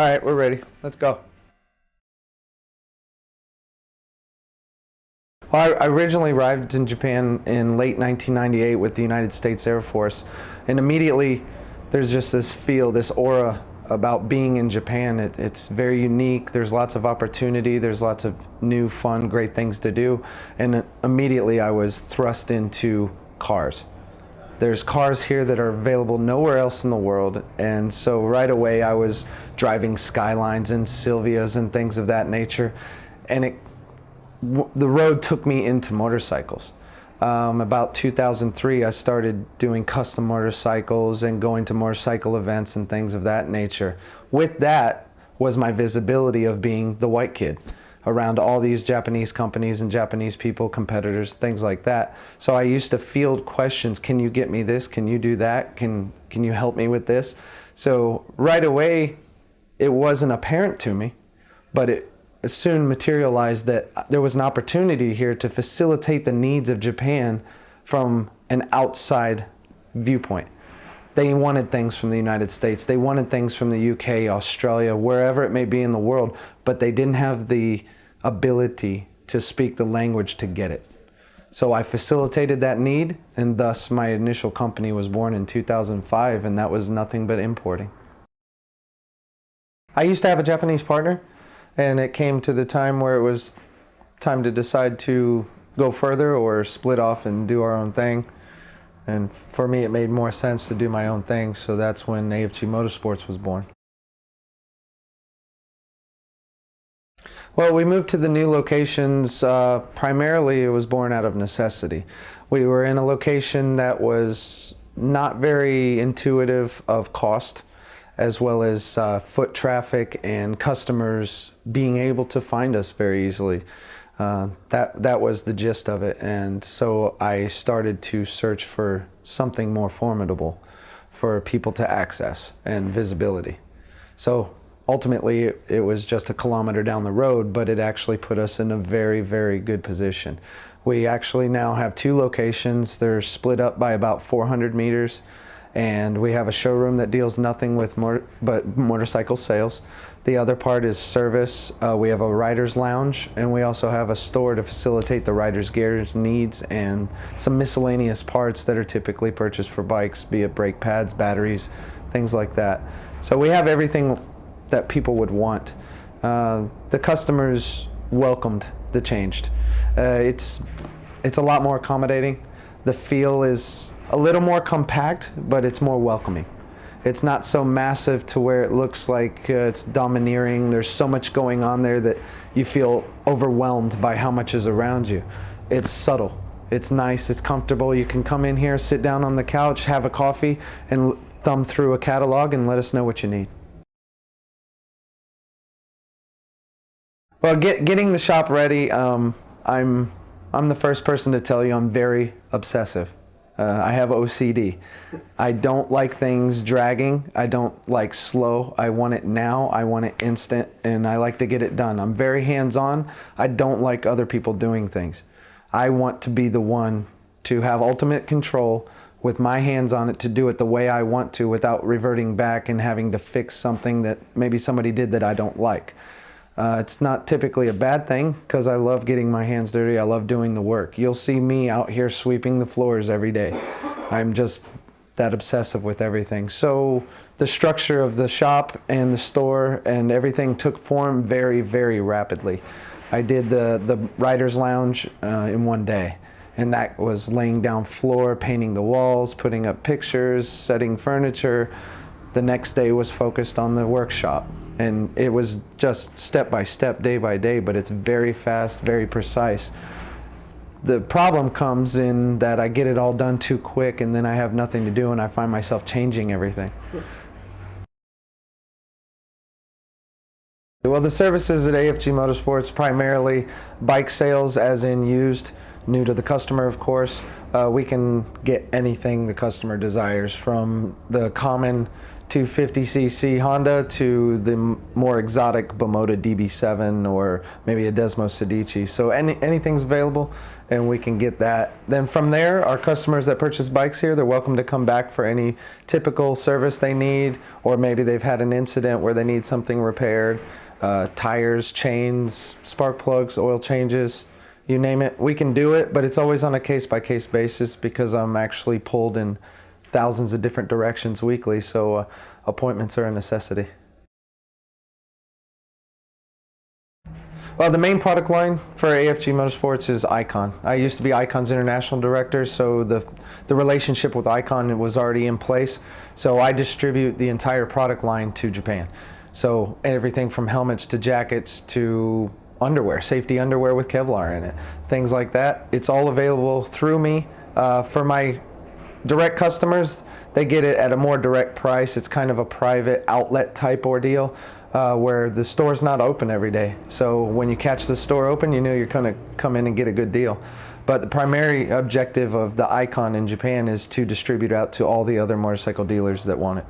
All right, we're ready. Let's go. Well, I originally arrived in Japan in late 1998 with the United States Air Force, and immediately there's just this feel, this aura about being in Japan. It's very unique. There's lots of opportunity. There's lots of new, fun, great things to do, and immediately I was thrust into cars. There's cars here that are available nowhere else in the world, and so right away I was driving Skylines and Silvias and things of that nature, and the road took me into motorcycles. About 2003 I started doing custom motorcycles and going to motorcycle events and things of that nature. With that was my visibility of being the white kid around all these Japanese companies and Japanese people, competitors, things like that. So I used to field questions, can you get me this, can you do that, can you help me with this? So right away it wasn't apparent to me, but it soon materialized that there was an opportunity here to facilitate the needs of Japan from an outside viewpoint. They wanted things from the United States, they wanted things from the UK, Australia, wherever it may be in the world, but they didn't have the ability to speak the language to get it. So I facilitated that need, and thus my initial company was born in 2005, and that was nothing but importing. I used to have a Japanese partner, and it came to the time where it was time to decide to go further or split off and do our own thing. And for me, it made more sense to do my own thing, so that's when AFG Motosports was born. Well, we moved to the new locations. Primarily, it was born out of necessity. We were in a location that was not very intuitive of cost, as well as foot traffic and customers being able to find us very easily. That was the gist of it, and so I started to search for something more formidable for people to access and visibility. So ultimately it was just a kilometer down the road, but it actually put us in a very, very good position. We actually now have 2 locations. They're split up by about 400 meters. And we have a showroom that deals nothing with but motorcycle sales. The other part is service. We have a rider's lounge, and we also have a store to facilitate the rider's gear's needs and some miscellaneous parts that are typically purchased for bikes, be it brake pads, batteries, things like that. So we have everything that people would want. The customers welcomed the change. It's a lot more accommodating. The feel is a little more compact, but it's more welcoming. It's not so massive to where it looks like it's domineering. There's so much going on there that you feel overwhelmed by how much is around you. It's subtle, it's nice, it's comfortable. You can come in here, sit down on the couch, have a coffee, and thumb through a catalog and let us know what you need. Well, getting the shop ready, I'm the first person to tell you I'm very obsessive. I have OCD. I don't like things dragging. I don't like slow. I want it now. I want it instant, and I like to get it done. I'm very hands-on. I don't like other people doing things. I want to be the one to have ultimate control with my hands on it, to do it the way I want to without reverting back and having to fix something that maybe somebody did that I don't like. It's not typically a bad thing because I love getting my hands dirty. I love doing the work. You'll see me out here sweeping the floors every day. I'm just that obsessive with everything. So the structure of the shop and the store and everything took form very, very rapidly. I did the rider's lounge in one day, and that was laying down floor, painting the walls, putting up pictures, setting furniture. The next day was focused on the workshop. And it was just step by step, day by day, but it's very fast, very precise. The problem comes in that I get it all done too quick, and then I have nothing to do, and I find myself changing everything. Well, the services at AFG Motorsports, primarily bike sales, as in used, new to the customer, of course. We can get anything the customer desires, from the common 250cc Honda to the more exotic Bimota DB7 or maybe a Desmo Sedici. So anything's available and we can get that. Then from there, our customers that purchase bikes here, they're welcome to come back for any typical service they need, or maybe they've had an incident where they need something repaired, tires, chains, spark plugs, oil changes, you name it, we can do it, but it's always on a case-by-case basis because I'm actually pulled in thousands of different directions weekly, so appointments are a necessity. Well, the main product line for AFG Motorsports is ICON. I used to be ICON's international director, so the relationship with ICON was already in place. So I distribute the entire product line to Japan. So everything from helmets to jackets to underwear, safety underwear with Kevlar in it, things like that. It's all available through me. For my direct customers, they get it at a more direct price. It's kind of a private outlet type ordeal. Where the store's not open every day. So when you catch the store open, you know you're going to come in and get a good deal. But the primary objective of the ICON in Japan is to distribute out to all the other motorcycle dealers that want it.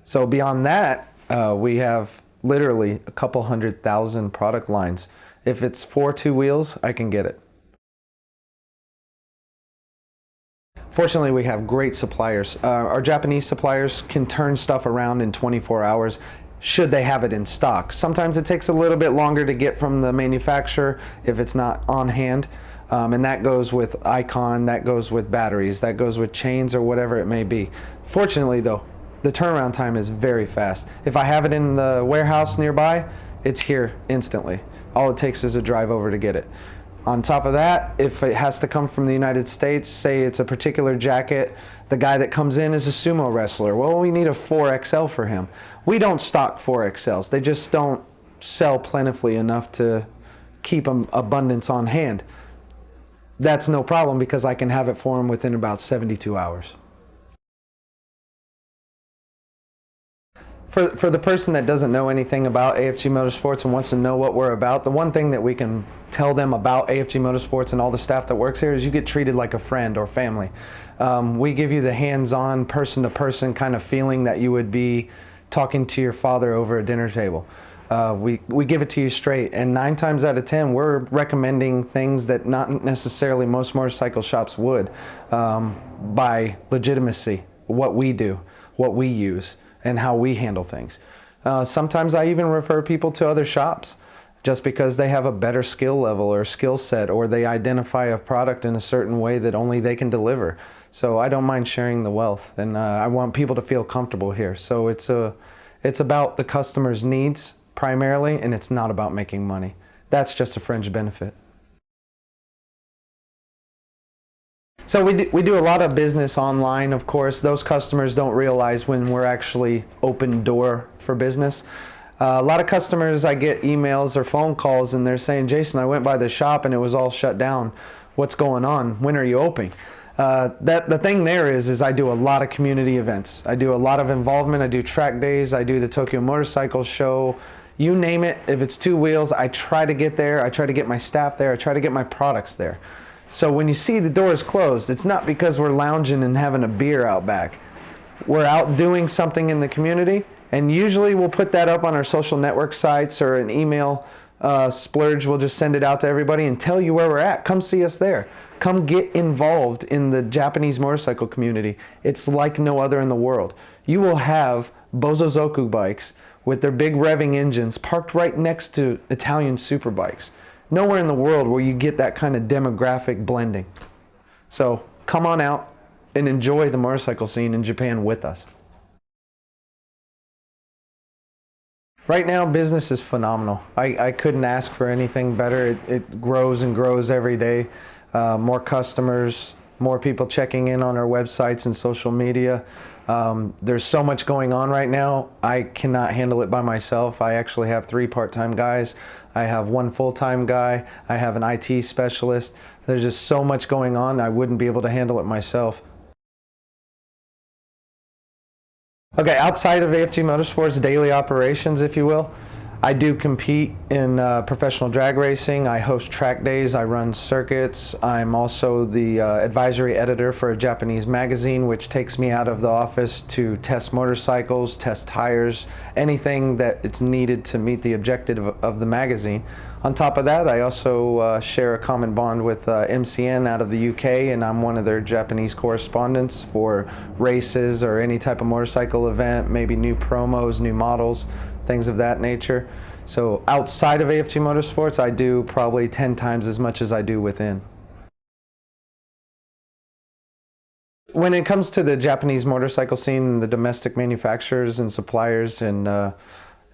So beyond that, we have literally a couple 100,000 product lines. If it's for two wheels, I can get it. Fortunately, we have great suppliers. Our Japanese suppliers can turn stuff around in 24 hours. Should they have it in stock. Sometimes it takes a little bit longer to get from the manufacturer if it's not on hand, and that goes with ICON, that goes with batteries, that goes with chains or whatever it may be. Fortunately though, the turnaround time is very fast. If I have it in the warehouse nearby, it's here instantly. All it takes is a drive over to get it. On top of that, if it has to come from the United States, say it's a particular jacket, the guy that comes in is a sumo wrestler. Well, we need a 4XL for him. We don't stock 4XLs. They just don't sell plentifully enough to keep abundance on hand. That's no problem because I can have it for him within about 72 hours. For the person that doesn't know anything about AFG Motorsports and wants to know what we're about, the one thing that we can tell them about AFG Motorsports and all the staff that works here is you get treated like a friend or family. We give you the hands-on, person-to-person kind of feeling that you would be talking to your father over a dinner table. We give it to you straight, and 9 times out of 10 we're recommending things that not necessarily most motorcycle shops would, by legitimacy, what we do, what we use, and how we handle things. Sometimes I even refer people to other shops just because they have a better skill level or skill set, or they identify a product in a certain way that only they can deliver. So I don't mind sharing the wealth, and I want people to feel comfortable here. So it's about the customer's needs primarily, and it's not about making money. That's just a fringe benefit. So we do a lot of business online, of course. Those customers don't realize when we're actually open door for business. A lot of customers, I get emails or phone calls and they're saying, Jason, I went by the shop and it was all shut down. What's going on? When are you opening? The thing there is I do a lot of community events. I do a lot of involvement. I do track days. I do the Tokyo Motorcycle Show. You name it. If it's two wheels, I try to get there. I try to get my staff there. I try to get my products there. So when you see the doors closed, it's not because we're lounging and having a beer out back. We're out doing something in the community, and usually we'll put that up on our social network sites or an email splurge. We'll just send it out to everybody and tell you where we're at. Come see us there. Come get involved in the Japanese motorcycle community. It's like no other in the world. You will have Bozozoku bikes with their big revving engines parked right next to Italian superbikes. Nowhere in the world where you get that kind of demographic blending. So come on out and enjoy the motorcycle scene in Japan with us. Right now, business is phenomenal. I couldn't ask for anything better. It grows and grows every day. More customers, more people checking in on our websites and social media. There's so much going on right now. I cannot handle it by myself. I actually have 3 part-time guys. I have 1 full-time guy. I have an IT specialist. There's just so much going on, I wouldn't be able to handle it myself. Okay, outside of AFG Motorsports daily operations, if you will, I do compete in professional drag racing. I host track days. I run circuits. I'm also the advisory editor for a Japanese magazine, which takes me out of the office to test motorcycles, test tires, anything that it's needed to meet the objective of the magazine. On top of that, I also share a common bond with MCN out of the UK, and I'm one of their Japanese correspondents for races or any type of motorcycle event, maybe new promos, new models, things of that nature. So outside of AFG Motorsports, I do probably 10 times as much as I do within. When it comes to the Japanese motorcycle scene, the domestic manufacturers and suppliers and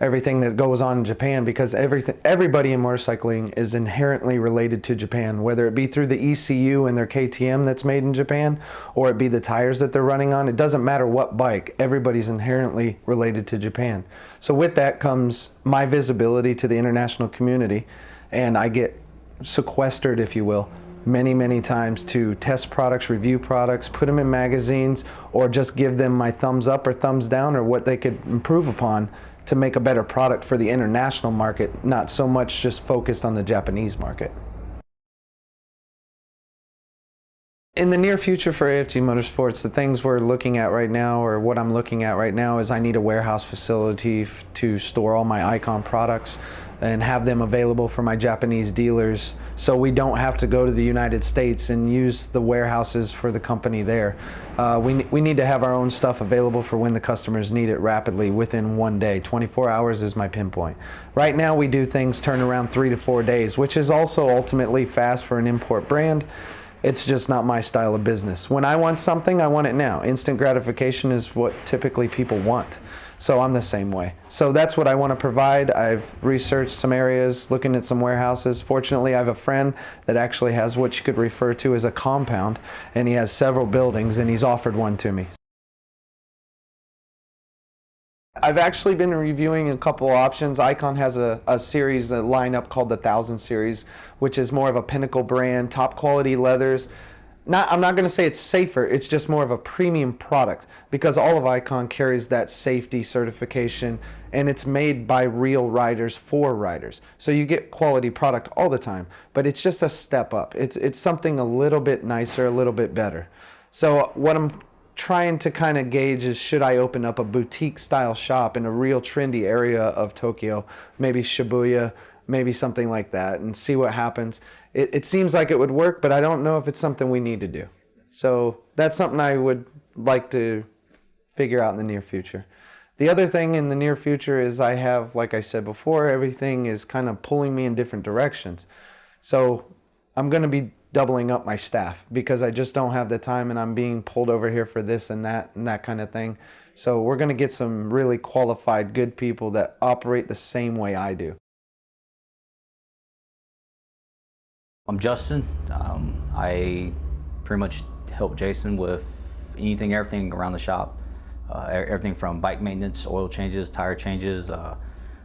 everything that goes on in Japan, because everybody in motorcycling is inherently related to Japan, whether it be through the ECU and their KTM that's made in Japan, or it be the tires that they're running on. It doesn't matter what bike, everybody's inherently related to Japan. So with that comes my visibility to the international community, and I get sequestered, if you will, many times to test products, review products, put them in magazines, or just give them my thumbs up or thumbs down or what they could improve upon to make a better product for the international market, not so much just focused on the Japanese market. In the near future for AFG Motorsports, the things we're looking at right now, or what I'm looking at right now, is I need a warehouse facility to store all my ICON products and have them available for my Japanese dealers, so we don't have to go to the United States and use the warehouses for the company there. We need to have our own stuff available for when the customers need it rapidly within one day. 24 hours is my pinpoint. Right now we do things turn around 3 to 4 days, which is also ultimately fast for an import brand. It's just not my style of business. When I want something, I want it now. Instant gratification is what typically people want. So I'm the same way. So that's what I want to provide. I've researched some areas, looking at some warehouses. Fortunately, I have a friend that actually has what you could refer to as a compound, and he has several buildings, and he's offered one to me. I've actually been reviewing a couple options. ICON has a series, a lineup called the 1000 series, which is more of a pinnacle brand, top quality leathers. I'm not going to say it's safer, it's just more of a premium product, because all of ICON carries that safety certification, and it's made by real riders for riders. So you get quality product all the time, but it's just a step up. It's something a little bit nicer, a little bit better. So what I'm trying to kind of gauge is, should I open up a boutique style shop in a real trendy area of Tokyo, maybe Shibuya, maybe something like that, and see what happens. It seems like it would work, but I don't know if it's something we need to do. So that's something I would like to figure out in the near future. The other thing in the near future is I have, like I said before, everything is kind of pulling me in different directions. So I'm going to be doubling up my staff because I just don't have the time, and I'm being pulled over here for this and that kind of thing. So we're going to get some really qualified, good people that operate the same way I do. I'm Justin. I pretty much help Jason with everything around the shop. Everything from bike maintenance, oil changes, tire changes,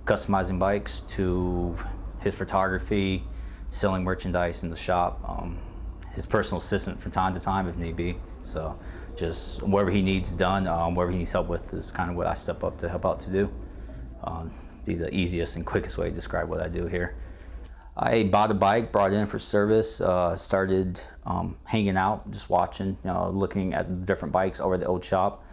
customizing bikes, to his photography, selling merchandise in the shop, his personal assistant from time to time if need be. So just whatever he needs done, whatever he needs help with is kind of what I step up to help out to do. Be the easiest and quickest way to describe what I do here. I bought a bike, brought it in for service, started hanging out, just watching, looking at different bikes over the old shop.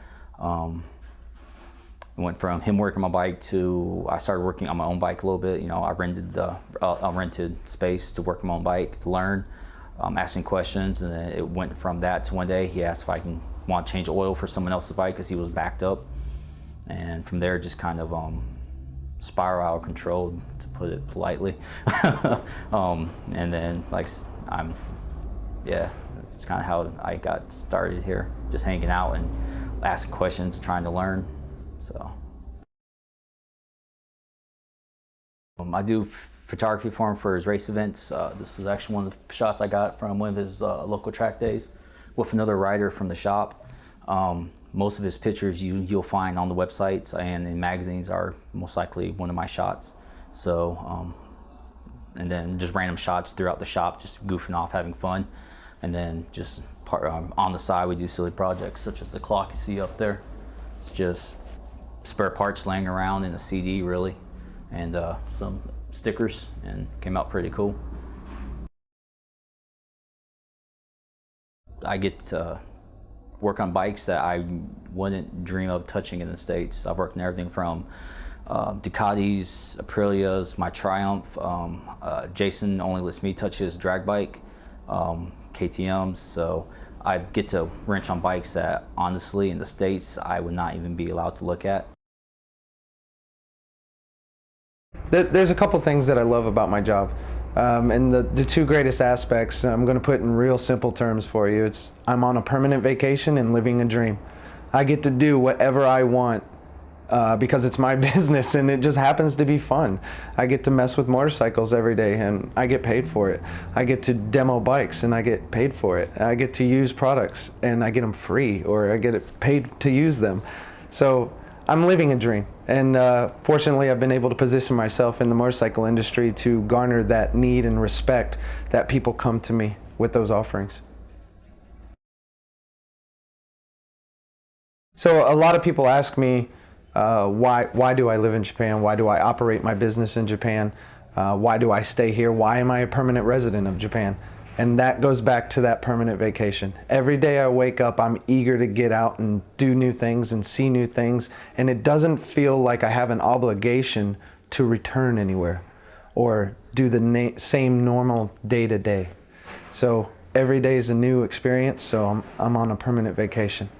Went from him working my bike to I started working on my own bike a little bit. I rented space to work on my own bike to learn, asking questions, and then it went from that to one day he asked if I want to change oil for someone else's bike because he was backed up, and from there just kind of spiral out of control, to put it politely. And then that's kind of how I got started here, just hanging out and asking questions, trying to learn. So I do photography for him for his race events. This is actually one of the shots I got from one of his local track days with another rider from the shop. Most of his pictures you'll find on the websites and in magazines are most likely one of my shots. So, and then just random shots throughout the shop, just goofing off, having fun. And then just on the side, we do silly projects such as the clock you see up there. It's just spare parts laying around in a CD, really. and some stickers, and came out pretty cool. I get to work on bikes that I wouldn't dream of touching in the States. I've worked on everything from Ducatis, Aprilias, my Triumph. Jason only lets me touch his drag bike, KTMs, so I get to wrench on bikes that honestly in the States I would not even be allowed to look at. There's a couple things that I love about my job. And the two greatest aspects, I'm going to put in real simple terms for you. It's I'm on a permanent vacation and living a dream. I get to do whatever I want because it's my business and it just happens to be fun. I get to mess with motorcycles every day and I get paid for it. I get to demo bikes and I get paid for it. I get to use products and I get them free, or I get paid to use them. So I'm living a dream, and fortunately I've been able to position myself in the motorcycle industry to garner that need and respect that people come to me with those offerings. So a lot of people ask me, why do I live in Japan? Why do I operate my business in Japan? Why do I stay here? Why am I a permanent resident of Japan? And that goes back to that permanent vacation. Every day I wake up, I'm eager to get out and do new things and see new things. And it doesn't feel like I have an obligation to return anywhere or do the same normal day to day. So every day is a new experience, so I'm on a permanent vacation.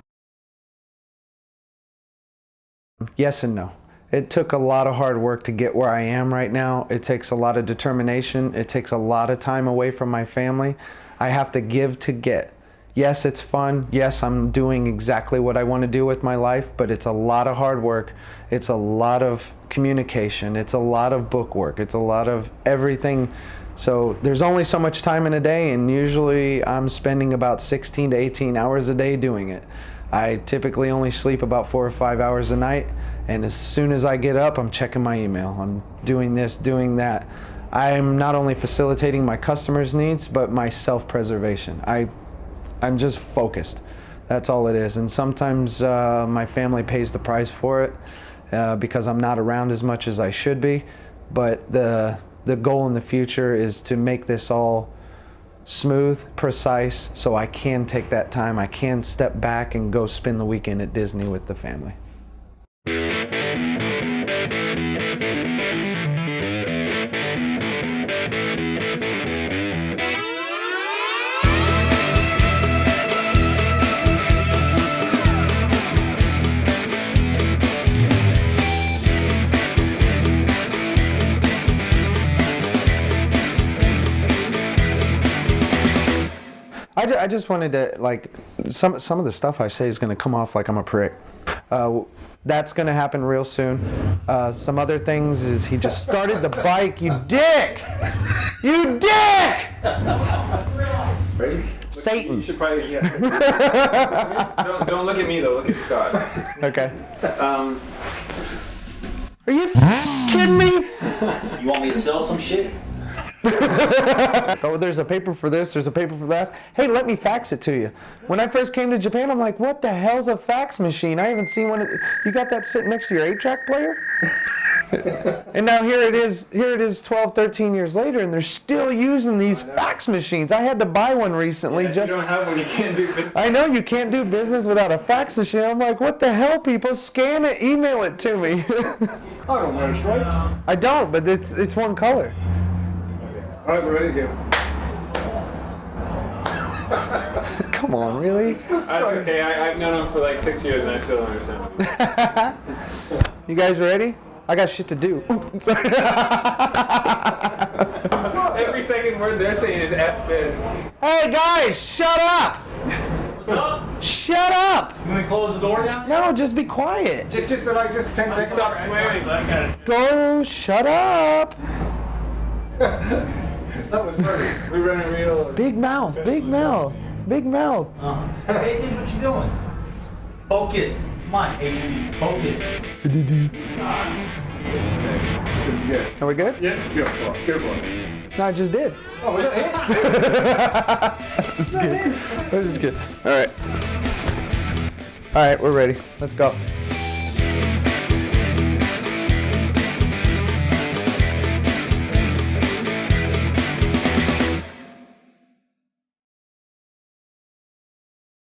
Yes and no. It took a lot of hard work to get where I am right now. It takes a lot of determination. It takes a lot of time away from my family. I have to give to get. Yes, it's fun. Yes, I'm doing exactly what I want to do with my life, but it's a lot of hard work. It's a lot of communication. It's a lot of book work. It's a lot of everything. So there's only so much time in a day, and usually I'm spending about 16 to 18 hours a day doing it. I typically only sleep about 4 or 5 hours a night. And as soon as I get up, I'm checking my email. I'm doing this, doing that. I'm not only facilitating my customers' needs, but my self-preservation. I'm just focused. That's all it is. And sometimes my family pays the price for it because I'm not around as much as I should be. But the goal in the future is to make this all smooth, precise, so I can take that time. I can step back and go spend the weekend at Disney with the family. I just wanted to, like, some of the stuff I say is going to come off like I'm a prick. That's going to happen real soon. Some other things is he just started the bike. You dick! You dick! Ready? Satan. You should probably, yeah. don't look at me though, look at Scott. Okay. Are you kidding me? You want me to sell some shit? Oh, there's a paper for this, there's a paper for that. Hey, let me fax it to you. When I first came to Japan, I'm like, what the hell's a fax machine? I haven't seen one. You got that sitting next to your 8-track player? And now here it is 12, 13 years later, and they're still using these fax machines. I had to buy one recently. If you don't have one, you can't do business. I know, you can't do business without a fax machine. I'm like, what the hell, people? Scan it, email it to me. I don't wear stripes. I don't, but it's one color. All right, we're ready to go. Come on, really? That's okay. I've known him for like 6 years and I still don't understand. You guys ready? I got shit to do. Every second word they're saying is F this. Hey guys, shut up! What's up? Shut up! You want me to close the door down? No, just be quiet. Just for like 10 seconds. Stop swearing. Go, shut up! That was funny. We run a real. Big mouth, big mouth, big mouth. Hey, AJ, what you doing? Focus. Come on, AJ. Focus. Are we good? Yeah, go for it. Go for it. No, I just did. Oh, was that it? That was good. That was good. All right. All right, we're ready. Let's go.